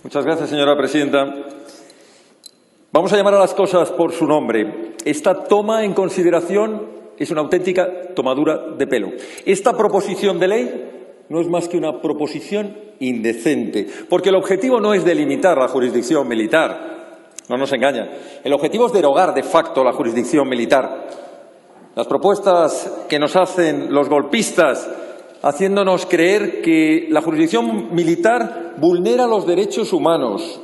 Muchas gracias, señora presidenta. Vamos a llamar a las cosas por su nombre. Esta toma en consideración es una auténtica tomadura de pelo. Esta proposición de ley no es más que una proposición indecente, porque el objetivo no es delimitar la jurisdicción militar. No nos engaña. El objetivo es derogar de facto la jurisdicción militar. Las propuestas que nos hacen los golpistas haciéndonos creer que la jurisdicción militar vulnera los derechos humanos,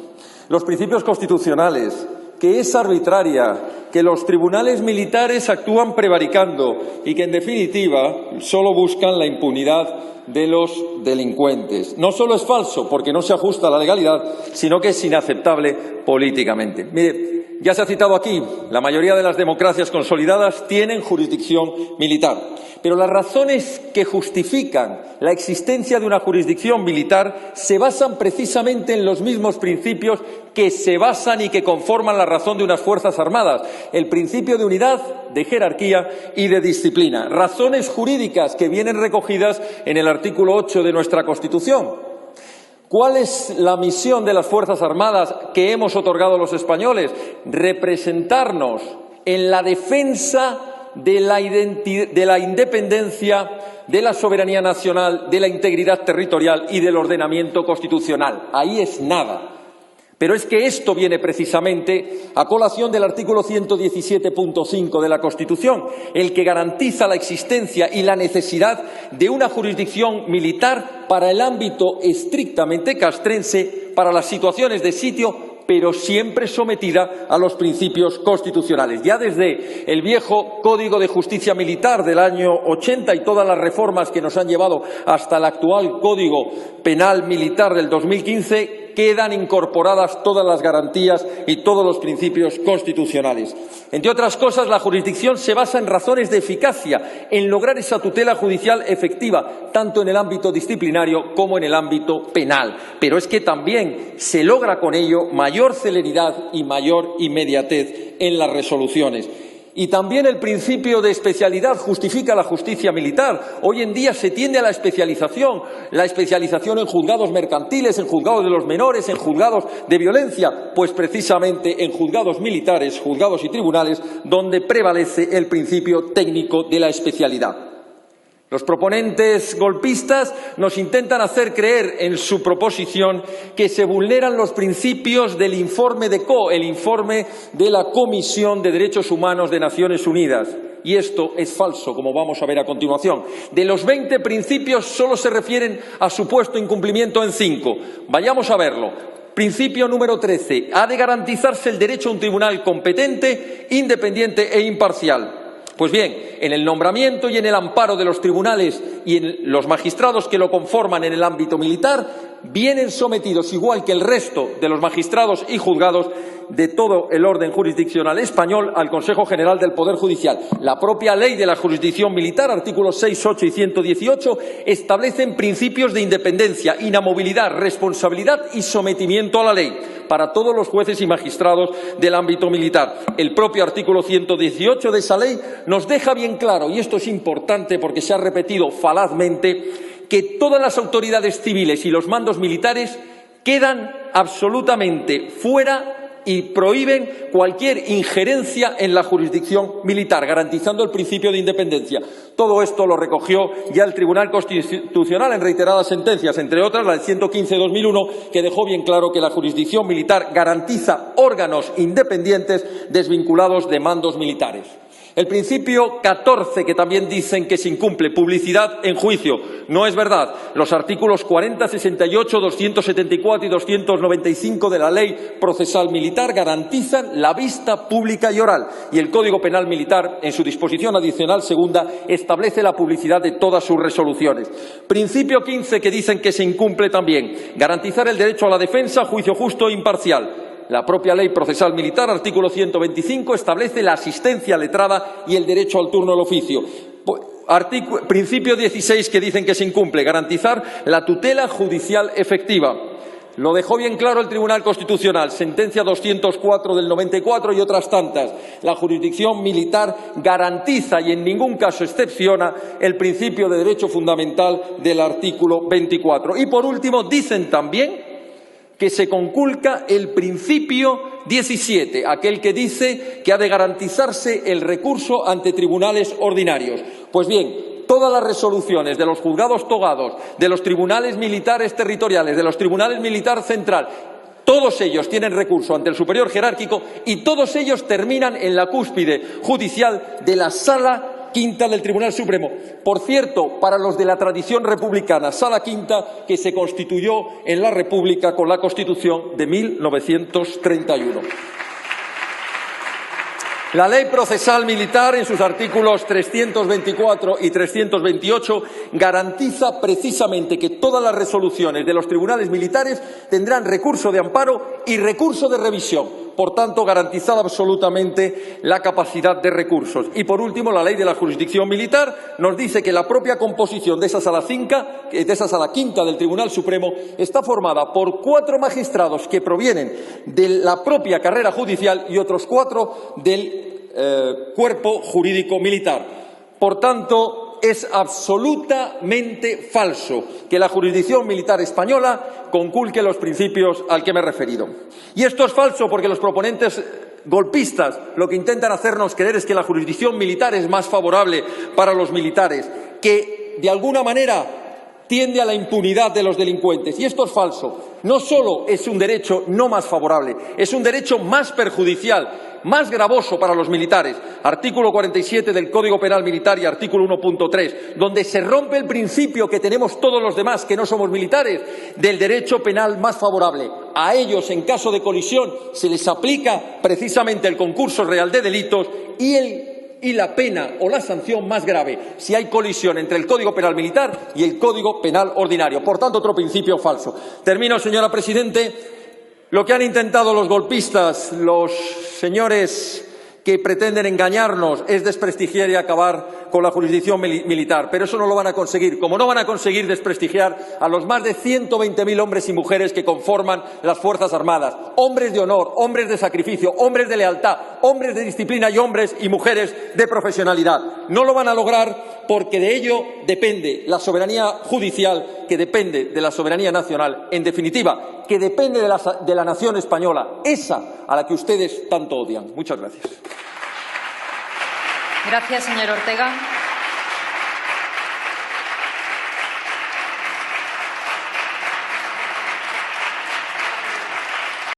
los principios constitucionales, que es arbitraria, que los tribunales militares actúan prevaricando y que, en definitiva, solo buscan la impunidad de los delincuentes. No solo es falso, porque no se ajusta a la legalidad, sino que es inaceptable políticamente. Mire, ya se ha citado aquí, la mayoría de las democracias consolidadas tienen jurisdicción militar. Pero las razones que justifican la existencia de una jurisdicción militar se basan precisamente en los mismos principios que se basan y que conforman la razón de unas Fuerzas Armadas. El principio de unidad, de jerarquía y de disciplina. Razones jurídicas que vienen recogidas en el artículo 8 de nuestra Constitución. ¿Cuál es la misión de las Fuerzas Armadas que hemos otorgado los españoles? Representarnos en la defensa de la independencia, de la soberanía nacional, de la integridad territorial y del ordenamiento constitucional. Ahí es nada. Pero es que esto viene precisamente a colación del artículo 117.5 de la Constitución, el que garantiza la existencia y la necesidad de una jurisdicción militar para el ámbito estrictamente castrense, para las situaciones de sitio, pero siempre sometida a los principios constitucionales. Ya desde el viejo Código de Justicia Militar del año 80 y todas las reformas que nos han llevado hasta el actual Código Penal Militar del 2015, quedan incorporadas todas las garantías y todos los principios constitucionales. Entre otras cosas, la jurisdicción se basa en razones de eficacia, en lograr esa tutela judicial efectiva, tanto en el ámbito disciplinario como en el ámbito penal. Pero es que también se logra con ello mayor celeridad y mayor inmediatez en las resoluciones. Y también el principio de especialidad justifica la justicia militar. Hoy en día se tiende a la especialización en juzgados mercantiles, en juzgados de los menores, en juzgados de violencia, pues precisamente en juzgados militares, juzgados y tribunales, donde prevalece el principio técnico de la especialidad. Los proponentes golpistas nos intentan hacer creer en su proposición que se vulneran los principios del informe de el informe de la Comisión de Derechos Humanos de Naciones Unidas. Y esto es falso, como vamos a ver a continuación. De los 20 principios solo se refieren a supuesto incumplimiento en 5. Vayamos a verlo. Principio número 13. Ha de garantizarse el derecho a un tribunal competente, independiente e imparcial. Pues bien, en el nombramiento y en el amparo de los tribunales y en los magistrados que lo conforman en el ámbito militar, vienen sometidos, igual que el resto de los magistrados y juzgados de todo el orden jurisdiccional español, al Consejo General del Poder Judicial. La propia Ley de la Jurisdicción Militar, artículos 6, 8 y 118, establecen principios de independencia, inamovilidad, responsabilidad y sometimiento a la ley para todos los jueces y magistrados del ámbito militar. El propio artículo 118 de esa ley nos deja bien claro, y esto es importante porque se ha repetido falazmente, que todas las autoridades civiles y los mandos militares quedan absolutamente fuera y prohíben cualquier injerencia en la jurisdicción militar, garantizando el principio de independencia. Todo esto lo recogió ya el Tribunal Constitucional en reiteradas sentencias, entre otras la del 115/2001, que dejó bien claro que la jurisdicción militar garantiza órganos independientes desvinculados de mandos militares. El principio 14, que también dicen que se incumple, publicidad en juicio. No es verdad. Los artículos 40, 68, 274 y 295 de la Ley Procesal Militar garantizan la vista pública y oral. Y el Código Penal Militar, en su disposición adicional segunda, establece la publicidad de todas sus resoluciones. Principio 15, que dicen que se incumple también. Garantizar el derecho a la defensa, juicio justo e imparcial. La propia Ley Procesal Militar, artículo 125, establece la asistencia letrada y el derecho al turno del oficio. Principio 16, que dicen que se incumple, garantizar la tutela judicial efectiva. Lo dejó bien claro el Tribunal Constitucional, sentencia 204 del 94 y otras tantas. La jurisdicción militar garantiza y en ningún caso excepciona el principio de derecho fundamental del artículo 24. Y por último, dicen también que se conculca el principio 17, aquel que dice que ha de garantizarse el recurso ante tribunales ordinarios. Pues bien, todas las resoluciones de los juzgados togados, de los tribunales militares territoriales, de los tribunales militar central, todos ellos tienen recurso ante el superior jerárquico y todos ellos terminan en la cúspide judicial de la Sala Quinta del Tribunal Supremo. Por cierto, para los de la tradición republicana, Sala Quinta que se constituyó en la República con la Constitución de 1931. La Ley Procesal Militar, en sus artículos 324 y 328, garantiza precisamente que todas las resoluciones de los tribunales militares tendrán recurso de amparo y recurso de revisión. Por tanto, garantizada absolutamente la capacidad de recursos. Y, por último, la Ley de la Jurisdicción Militar nos dice que la propia composición de esa Sala Quinta del Tribunal Supremo está formada por 4 magistrados que provienen de la propia carrera judicial y otros 4 del cuerpo jurídico militar. Por tanto, es absolutamente falso que la jurisdicción militar española conculque los principios al que me he referido. Y esto es falso porque los proponentes golpistas lo que intentan hacernos creer es que la jurisdicción militar es más favorable para los militares, que de alguna manera tiende a la impunidad de los delincuentes. Y esto es falso. No solo es un derecho no más favorable, es un derecho más perjudicial, más gravoso para los militares. Artículo 47 del Código Penal Militar y artículo 1.3, donde se rompe el principio que tenemos todos los demás que no somos militares, del derecho penal más favorable. A ellos, en caso de colisión, se les aplica precisamente el concurso real de delitos y la pena o la sanción más grave si hay colisión entre el Código Penal Militar y el Código Penal Ordinario. Por tanto, otro principio falso. Termino, señora Presidente. Lo que han intentado los golpistas, los señores que pretenden engañarnos, es desprestigiar y acabar con la jurisdicción militar. Pero eso no lo van a conseguir, como no van a conseguir desprestigiar a los más de 120.000 hombres y mujeres que conforman las Fuerzas Armadas. Hombres de honor, hombres de sacrificio, hombres de lealtad, hombres de disciplina y hombres y mujeres de profesionalidad. No lo van a lograr porque de ello depende la soberanía judicial, que depende de la soberanía nacional, en definitiva, que depende de la nación española, esa a la que ustedes tanto odian. Muchas gracias. Gracias, señor Ortega.